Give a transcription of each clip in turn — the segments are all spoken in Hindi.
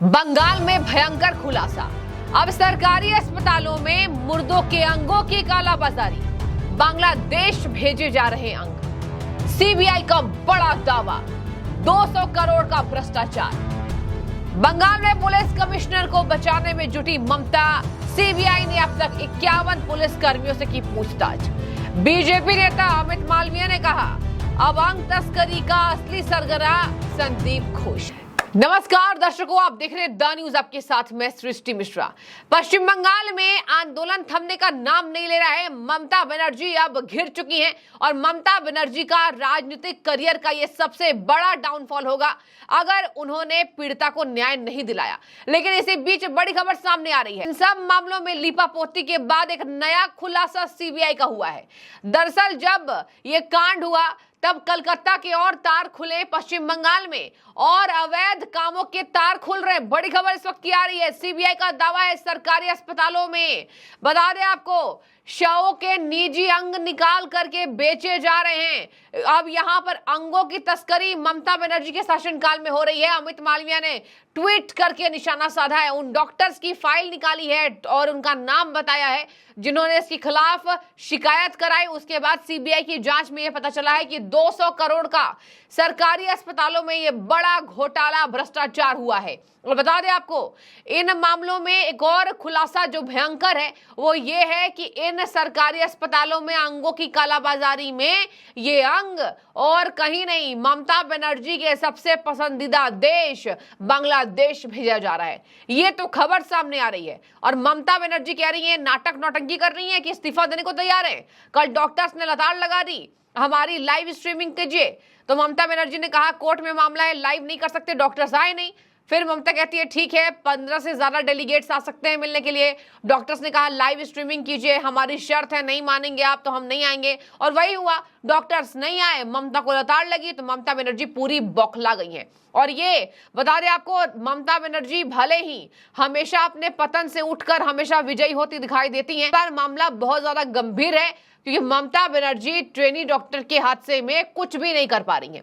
बंगाल में भयंकर खुलासा। अब सरकारी अस्पतालों में मुर्दों के अंगों की कालाबाजारी, बांग्लादेश भेजे जा रहे अंग। सीबीआई का बड़ा दावा, 200 करोड़ का भ्रष्टाचार। बंगाल में पुलिस कमिश्नर को बचाने में जुटी ममता। सीबीआई ने अब तक 51 पुलिस कर्मियों से की पूछताछ। बीजेपी नेता अमित मालवीय ने कहा, अब अंग तस्करी का असली सरगना संदीप घोष है। नमस्कार दर्शकों, आप देख रहे हैं द न्यूज, आपके साथ मैं सृष्टि मिश्रा। पश्चिम बंगाल में आंदोलन थमने का नाम नहीं ले रहा है। ममता बनर्जी अब घिर चुकी हैं और ममता बनर्जी का राजनीतिक करियर का यह सबसे बड़ा डाउनफॉल होगा अगर उन्होंने पीड़िता को न्याय नहीं दिलाया। लेकिन इसी बीच बड़ी खबर सामने आ रही है। इन सब मामलों में लीपापोती के बाद एक नया खुलासा सीबीआई का हुआ है। दरअसल जब ये कांड हुआ तब कलकत्ता के और तार खुले पश्चिम बंगाल में, और अवैध कामों के तार खुल रहे। बड़ी खबर इस वक्त की आ रही है। सीबीआई का दावा है, सरकारी अस्पतालों में, बता दें आपको, शवों के निजी अंग निकाल करके बेचे जा रहे हैं। अब यहां पर अंगों की तस्करी ममता बनर्जी के शासनकाल में हो रही है। अमित मालवीय ने ट्वीट करके निशाना साधा है, उन डॉक्टर्स की फाइल निकाली है और उनका नाम बताया है जिन्होंने इसके खिलाफ शिकायत कराई। उसके बाद सीबीआई की जांच में यह पता चला है कि 200 करोड़ का सरकारी अस्पतालों में यह बड़ा घोटाला भ्रष्टाचार हुआ है। और बता दें आपको, इन मामलों में एक और खुलासा जो भयंकर है वो ये है कि इन सरकारी अस्पतालों में अंगों की कालाबाजारी में ये अंग और कहीं नहीं, ममता बनर्जी के सबसे पसंदीदा देश बांग्लादेश भेजा जा रहा है। ये तो खबर सामने आ रही है और ममता बनर्जी कह रही है, नाटक नौटंकी कर रही है कि इस्तीफा देने को तैयार है। कल डॉक्टर्स ने लताड़ लगा दी, हमारी लाइव स्ट्रीमिंग कीजिए, तो ममता बनर्जी ने कहा कोर्ट में मामला है, लाइव नहीं कर सकते, डॉक्टर्स आए नहीं। फिर ममता कहती है ठीक है, 15 से ज्यादा डेलीगेट्स आ सकते हैं मिलने के लिए। डॉक्टर्स ने कहा लाइव स्ट्रीमिंग कीजिए, हमारी शर्त है, नहीं मानेंगे आप तो हम नहीं आएंगे। और वही हुआ, डॉक्टर्स नहीं आए, ममता को लताड़ लगी तो ममता बनर्जी पूरी बौखला गई है। और ये बता दें आपको, ममता बनर्जी भले ही हमेशा अपने पतन से उठकर हमेशा विजयी होती दिखाई देती हैं, पर मामला बहुत ज्यादा गंभीर है क्योंकि ममता बनर्जी ट्रेनी डॉक्टर के हादसे में कुछ भी नहीं कर पा रही है।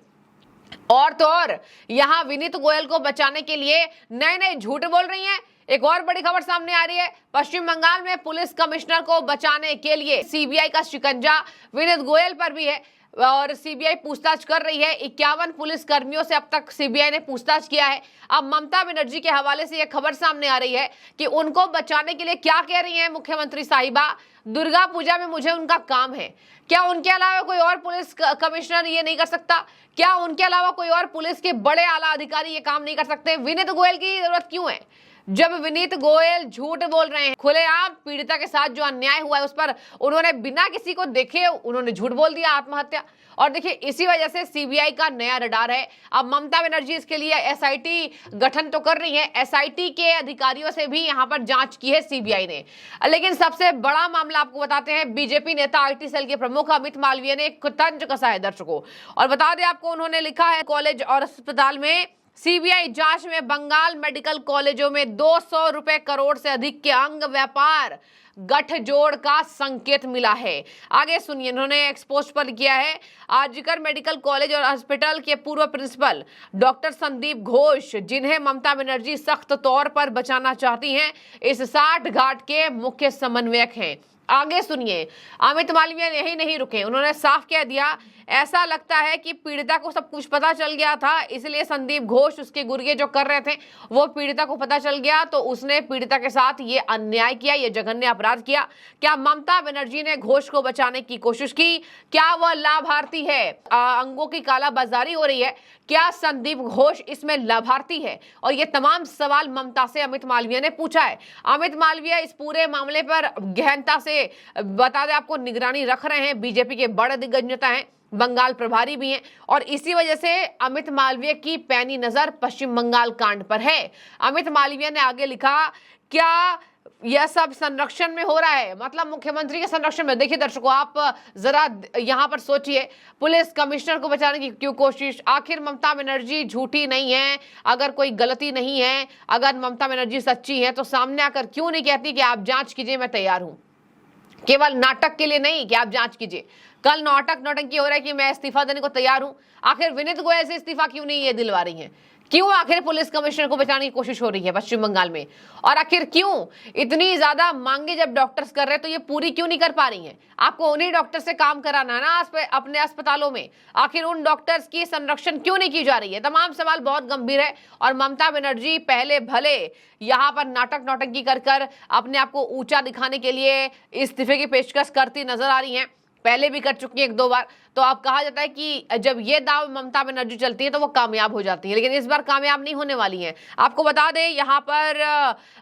और तो और यहां विनीत गोयल को बचाने के लिए नए नए झूठ बोल रही हैं। एक और बड़ी खबर सामने आ रही है, पश्चिम बंगाल में पुलिस कमिश्नर को बचाने के लिए सीबीआई का शिकंजा विनीत गोयल पर भी है और सीबीआई पूछताछ कर रही है। 51 पुलिस कर्मियों से अब तक सीबीआई ने पूछताछ किया है। अब ममता बनर्जी के हवाले से यह खबर सामने आ रही है कि उनको बचाने के लिए क्या कह रही है मुख्यमंत्री साहिबा, दुर्गा पूजा में मुझे उनका काम है। क्या उनके अलावा कोई और पुलिस कमिश्नर ये नहीं कर सकता? क्या उनके अलावा कोई और पुलिस के बड़े आला अधिकारी ये काम नहीं कर सकते? विनीत गोयल की जरूरत क्यों है? जब विनीत गोयल झूठ बोल रहे हैं, खुलेआम पीड़िता के साथ जो अन्याय हुआ है उस पर उन्होंने बिना किसी को देखे उन्होंने झूठ बोल दिया, आत्महत्या। और देखिए, इसी वजह से सीबीआई का नया रडार है। अब ममता बनर्जी इसके लिए एसआईटी गठन तो कर रही है, एसआईटी के अधिकारियों से भी यहां पर जांच की है सीबीआई ने। लेकिन सबसे बड़ा मामला आपको बताते हैं, बीजेपी नेता आईटी सेल के प्रमुख अमित मालवीय ने एक तंज कसा है दर्शकों। और बता दें आपको, उन्होंने लिखा है, कॉलेज और अस्पताल में सीबीआई जांच में बंगाल मेडिकल कॉलेजों में 200 करोड़ से अधिक के अंग व्यापार गठजोड़ का संकेत मिला है। आगे सुनिए, उन्होंने एक्सपोज पर किया है, आरजीकर मेडिकल कॉलेज और हॉस्पिटल के पूर्व प्रिंसिपल डॉक्टर संदीप घोष, जिन्हें ममता बनर्जी सख्त तौर पर बचाना चाहती हैं, इस 60 घाट के मुख्य समन्वयक हैं। आगे सुनिए, अमित मालवीय यही नहीं रुके, उन्होंने साफ कह दिया, ऐसा लगता है कि पीड़िता को सब कुछ पता चल गया था, इसलिए संदीप घोष उसके गुर्गे जो कर रहे थे वो पीड़िता को पता चल गया तो उसने पीड़िता के साथ ये अन्याय किया, ये जघन्य अपराध किया। क्या ममता बनर्जी ने घोष को बचाने की कोशिश की? क्या वह लाभार्थी है? अंगों की कालाबाजारी हो रही है, क्या संदीप घोष इसमें लाभार्थी है? और ये तमाम सवाल ममता से अमित मालवीय ने पूछा है। अमित मालवीय इस पूरे मामले पर गहनता से बता दें आपको निगरानी रख रहे हैं। बीजेपी के बड़े दिग्गज नेता हैं, बंगाल प्रभारी भी हैं, और इसी वजह से अमित मालवीय की पैनी नजर पश्चिम बंगाल कांड पर है। अमित मालवीय ने आगे लिखा, क्या यह सब संरक्षण में हो रहा है? मतलब मुख्यमंत्री के संरक्षण में। देखिए दर्शकों, आप जरा यहां पर सोचिए, पुलिस कमिश्नर को बचाने की क्यों कोशिश? आखिर ममता बनर्जी झूठी नहीं है? अगर कोई गलती नहीं है, अगर ममता बनर्जी सच्ची है तो सामने आकर क्यों नहीं कहती कि आप जांच कीजिए, मैं तैयार हूं? केवल नाटक के लिए नहीं कि आप जांच कीजिए, कल नाटक नौटंकी हो रहा है कि मैं इस्तीफा देने को तैयार हूं। आखिर विनीत गोयल से इस्तीफा क्यों नहीं ये दिलवा रही हैं? क्यों आखिर पुलिस कमिश्नर को बचाने की कोशिश हो रही है पश्चिम बंगाल में? और आखिर क्यों इतनी ज्यादा मांगे जब डॉक्टर्स कर रहे हैं तो ये पूरी क्यों नहीं कर पा रही हैं? आपको उन्हीं डॉक्टर से काम कराना है ना अपने अस्पतालों में, आखिर उन डॉक्टर्स की संरक्षण क्यों नहीं की जा रही है? तमाम सवाल बहुत गंभीर है। और ममता बनर्जी पहले भले यहाँ पर नाटक नौटंकी कर अपने आप को ऊंचा दिखाने के लिए इस्तीफे की पेशकश करती नजर आ रही हैं, पहले भी कर चुकी है 1-2 बार। तो अब कहा जाता है कि जब ये दाव ममता बनर्जी चलती है तो वो कामयाब हो जाती है, लेकिन इस बार कामयाब नहीं होने वाली हैं। आपको बता दें यहाँ पर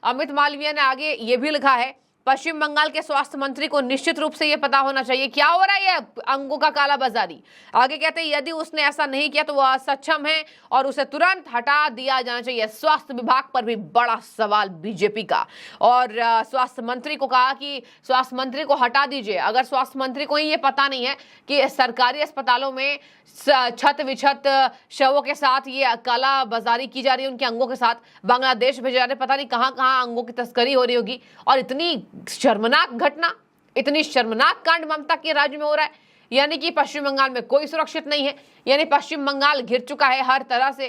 अमित मालवीय ने आगे ये भी लिखा है, पश्चिम बंगाल के स्वास्थ्य मंत्री को निश्चित रूप से यह पता होना चाहिए क्या हो रहा है ये अंगों का कालाबाजारी। आगे कहते हैं यदि उसने ऐसा नहीं किया तो वह सक्षम है और उसे तुरंत हटा दिया जाना चाहिए। स्वास्थ्य विभाग पर भी बड़ा सवाल बीजेपी का, और स्वास्थ्य मंत्री को कहा कि स्वास्थ्य मंत्री को हटा दीजिए। अगर स्वास्थ्य मंत्री को ही ये पता नहीं है कि सरकारी अस्पतालों में छत विछत शवों के साथ ये कालाबाजारी की जा रही है, उनके अंगों के साथ बांग्लादेश भेजे जा रहे, पता नहीं कहां कहां अंगों की तस्करी हो रही होगी। और इतनी शर्मनाक घटना, इतनी शर्मनाक कांड ममता के राज्य में हो रहा है, यानी कि पश्चिम बंगाल में कोई सुरक्षित नहीं है। यानी पश्चिम बंगाल घिर चुका है हर तरह से।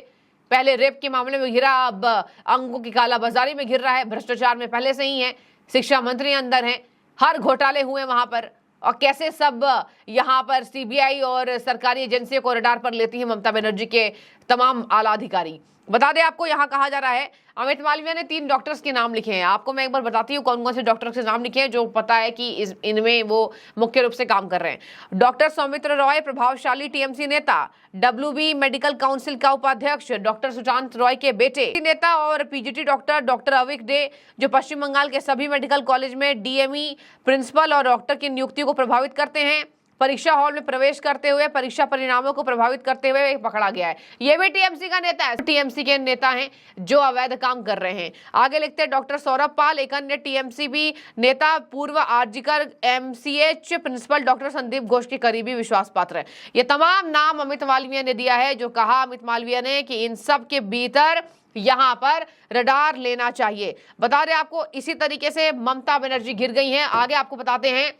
पहले रेप के मामले में घिरा, अब अंगों की कालाबाजारी में घिर रहा है, भ्रष्टाचार में पहले से ही है, शिक्षा मंत्री अंदर है, हर घोटाले हुए वहां पर। और कैसे सब यहाँ पर सीबीआई और सरकारी एजेंसियों को रडार पर लेती है ममता बनर्जी के तमाम आला अधिकारी। बता दें आपको, यहाँ कहा जा रहा है अमित मालवीय ने 3 डॉक्टर्स के नाम लिखे हैं। आपको मैं एक बार बताती हूँ कौन कौन से डॉक्टर्स के नाम लिखे हैं जो पता है कि इनमें वो मुख्य रूप से काम कर रहे हैं। डॉक्टर सौमित्र रॉय, प्रभावशाली टीएमसी नेता, WB मेडिकल काउंसिल का उपाध्यक्ष, डॉक्टर सुशांत रॉय के बेटे नेता, और पीजीटी डॉक्टर अविक डे, जो पश्चिम बंगाल के सभी मेडिकल कॉलेज में DME प्रिंसिपल और डॉक्टर की नियुक्ति को प्रभावित करते हैं। परीक्षा हॉल में प्रवेश करते हुए परीक्षा परिणामों को प्रभावित करते हुए पकड़ा गया है। ये भी टीएमसी का नेता है, टीएमसी के नेता हैं जो अवैध काम कर रहे हैं। आगे लिखते हैं डॉक्टर सौरभ पाल, एक अन्य टीएमसी भी नेता, पूर्व RG Kar MCH principal doctor Sandip Ghosh के करीबी विश्वास पात्र है। ये तमाम नाम अमित मालवीय ने दिया है, जो कहा अमित मालवीय ने कि इन सब के भीतर यहाँ पर रडार लेना चाहिए। बता दें आपको, इसी तरीके से ममता बनर्जी घिर गई हैं। आगे आपको बताते हैं,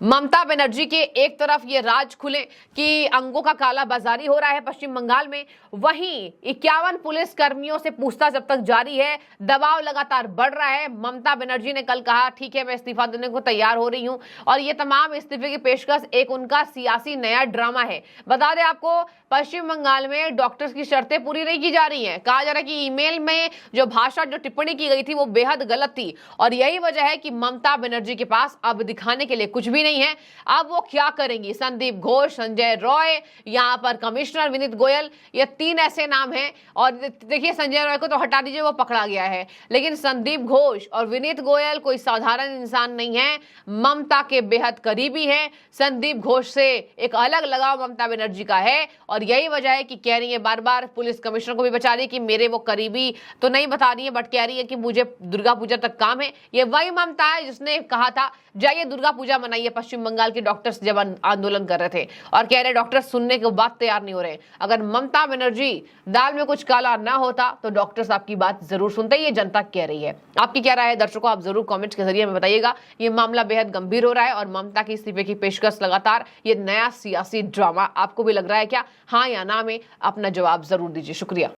ममता बनर्जी के एक तरफ ये राज खुले कि अंगों का काला बाजारी हो रहा है पश्चिम बंगाल में, वहीं 51 पुलिस कर्मियों से पूछताछ जब तक जारी है, दबाव लगातार बढ़ रहा है। ममता बनर्जी ने कल कहा ठीक है मैं इस्तीफा देने को तैयार हो रही हूं, और ये तमाम इस्तीफे की पेशकश एक उनका सियासी नया ड्रामा है। बता दें आपको, पश्चिम बंगाल में डॉक्टर्स की शर्तें पूरी नहीं की जा रही हैं। कहा जा रहा है कि ईमेल में जो भाषा, जो टिप्पणी की गई थी वो बेहद गलत थी, और यही वजह है कि ममता बनर्जी के पास अब दिखाने के लिए कुछ भी नहीं है। अब वो क्या करेंगी? संदीप घोष, संजय रॉय, यहाँ पर कमिश्नर विनीत गोयल, ये 3 ऐसे नाम हैं। और देखिए, संजय रॉय को तो हटा दीजिए, वो पकड़ा गया है, लेकिन संदीप घोष और विनीत गोयल कोई साधारण इंसान नहीं है, ममता के बेहद करीबी है। संदीप घोष से एक अलग लगाव ममता बनर्जी का है, और यही वजह है कि कह रही है बार बार, पुलिस कमिश्नर को भी बचा रही है कि मेरे वो करीबी तो नहीं बता रही है, बट कह रही है कि मुझे दुर्गा पूजा तक काम है। ये वही ममता है जिसने कहा था जाइए दुर्गा पूजा मनाइए पश्चिम बंगाल के डॉक्टर्स जब आंदोलन कर रहे थे, और कह रहे डॉक्टर्स सुनने के बाद तैयार नहीं हो रहे। अगर ममता बनर्जी दाल में कुछ काला ना होता तो डॉक्टर्स आपकी बात जरूर सुनते, ये जनता कह रही है। आपकी क्या राय है दर्शकों? आप जरूर कमेंट्स के जरिए में बताइएगा। ये मामला बेहद गंभीर हो रहा है, और ममता की इस्तीफे की पेशकश लगातार, ये नया सियासी ड्रामा आपको भी लग रहा है क्या? हाँ या ना में अपना जवाब जरूर दीजिए। शुक्रिया।